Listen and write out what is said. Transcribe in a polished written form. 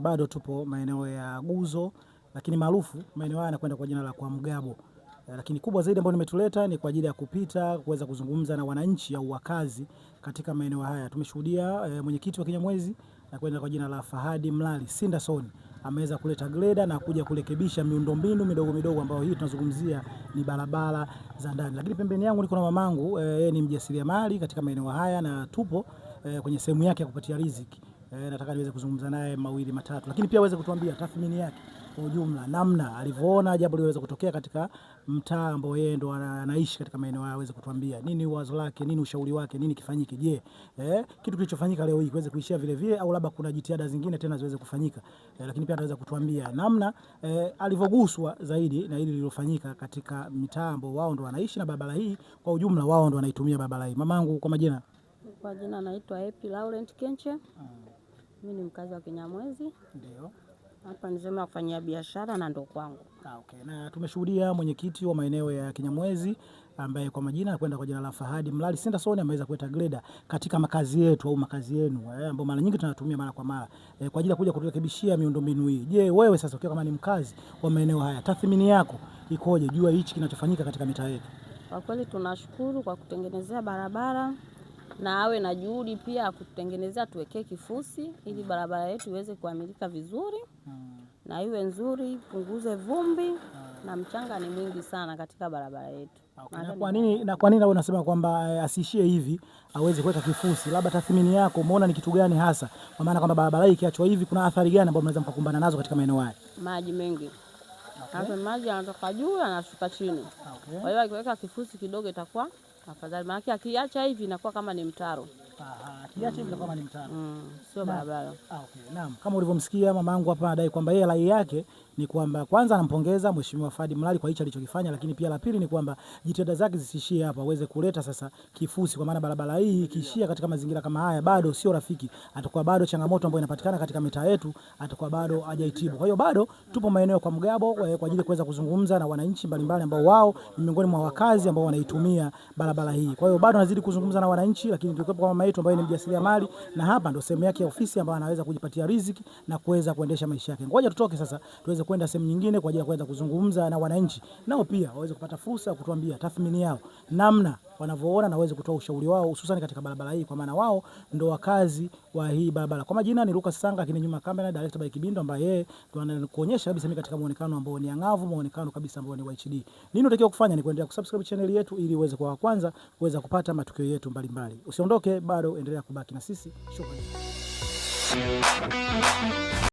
Bado tupo maeneo ya Guzo, lakini maarufu maeneo haya yanakwenda kwa jina la kwa Mgabo. Lakini kubwa zaidi ambayo nimetuleta ni kwa ajili ya kupita kuweza kuzungumza na wananchi au wakazi katika maeneo haya. Tumeshuhudia mwenyekiti wa Kinyamwezi na kwenda kwa jina la Fahadi Mlali Sindason ameweza kuleta greda na kuja kurekebisha miundombinu midogo midogo ambayo hii tunazungumzia ni barabara za ndani. Lakini pembeni yangu niko na mamangu, yeye ni mjasiriamali katika maeneo haya na tupo kwenye sehemu yake ya kupatia riziki. Nataka niweze kuzungumza naye mawili matatu, lakini pia aweze kutuambia tathmini yake kwa ujumla, namna alivyoona jambo liweze kutokea katika mtaa ambao yeye ndo anaishi katika maeneo haya. Aweze kutuambia nini wazo lake, nini ushauri wake, nini kifanyike. Je, kitu kilichofanyika leo hii kiweze kuishia vile vile au labda kuna jitihada zingine tena ziweze kufanyika. Lakini pia anaweza kutuambia namna alivyoguswa zaidi na hili lililofanyika katika mitaa ambao wao ndo wanaishi na barabara hii kwa ujumla, wao ndo wanaitumia barabara hii. Mamangu, kwa majina? Kwa jina naitwa Happy Laurent Kenche. Mimi ni mkazi wa Kinyamwezi. Ndio. Hapa nisema kufanyia biashara na ndo kwangu. Okay. Na tumeshuhudia mwenyekiti wa maeneo ya Kinyamwezi ambaye kwa majina anakwenda kwa jina la Fahadi Mlali Sindason ameweza kuleta greda katika makazi yetu au makazi yenu ambao mara nyingi tunatumia mara kwa mara kwa ajili ya kuja kurekebishia miundombinu hii. Je, wewe sasa ukiwa kama ni mkazi wa maeneo haya, tathmini yako ikoje jua hichi kinachofanyika katika mitaa yetu? Kwa kweli tunashukuru kwa kutengenezea barabara na awe na juhudi pia kutengenezea, tuwekee kifusi ili barabara yetu iweze kuamilika vizuri na iwe nzuri, punguze vumbi na mchanga ni mwingi sana katika barabara yetu. Okay. Na kwa nini wewe unasema kwamba asiishie hivi, aweze kuweka kifusi? Labda tathmini yako umeona ni kitu gani hasa? Kwa maana kwamba barabara hii ikiachwa hivi kuna athari gani ambazo mnaweza mkakumbana nazo katika maeneo haya? Maji mengi. Okay. Hapo maji yanatoka juu yanashuka chini. Okay. Kwa hiyo akiweka kifusi kidogo itakuwa afadhali, maana akiacha hivi inakuwa kama ni mtaro. Akiacha hivi inakuwa kama ni mtaro. Sio barabara. Okay. Naam, kama ulivyomsikia mamangu hapa anadai kwamba yeye rai yake ni kwamba kwanza anampongeza Mheshimiwa Fahadi Mlali kwa hicho alichokifanya, lakini pia la pili ni kwamba jitihada zake zisishie hapa, aweze kuleta sasa kifusi, kwa maana barabara hii ikiishia katika mazingira kama haya bado sio rafiki, atakuwa bado changamoto ambayo inapatikana katika mitaa yetu, atakuwa bado hajaitibu. Kwa hiyo bado tupo maeneo kwa Mgabo kwa ajili ya kuweza kuzungumza na wananchi mbalimbali ambao wao ni miongoni mwa wakazi ambao wanaitumia barabara hii. Kwa hiyo bado nazidi kuzungumza na wananchi, lakini tukiwepo kwa mama yetu ambaye ni mjasiriamali na hapa ndio sehemu yake ya ofisi ambayo anaweza kujipatia riziki na kuweza kuendesha maisha yake. Ngoja tutoke sasa tuweze kwenda sehemu nyingine kwa ajili ya kuweza kuzungumza na wananchi, nao pia waweze kupata fursa ya kutuambia tathmini yao, namna wanavyoona na waweze kutoa ushauri wao hususan katika barabara hii, kwa maana wao ndio wakazi wa hii barabara. Kwa majina ni Lucas Sanga, lakini nyuma kamera director by Kibindo, ambaye yeye anakuonyesha kabisa mimi katika muonekano ambao ni angavu, muonekano kabisa ambao ni wa HD. Nini unatakiwa kufanya? Ni kuendelea kusubscribe channel yetu ili uweze kuwa wa kwanza kuweza kupata matukio yetu mbalimbali. Usiondoke, bado endelea kubaki na sisi. Shukrani.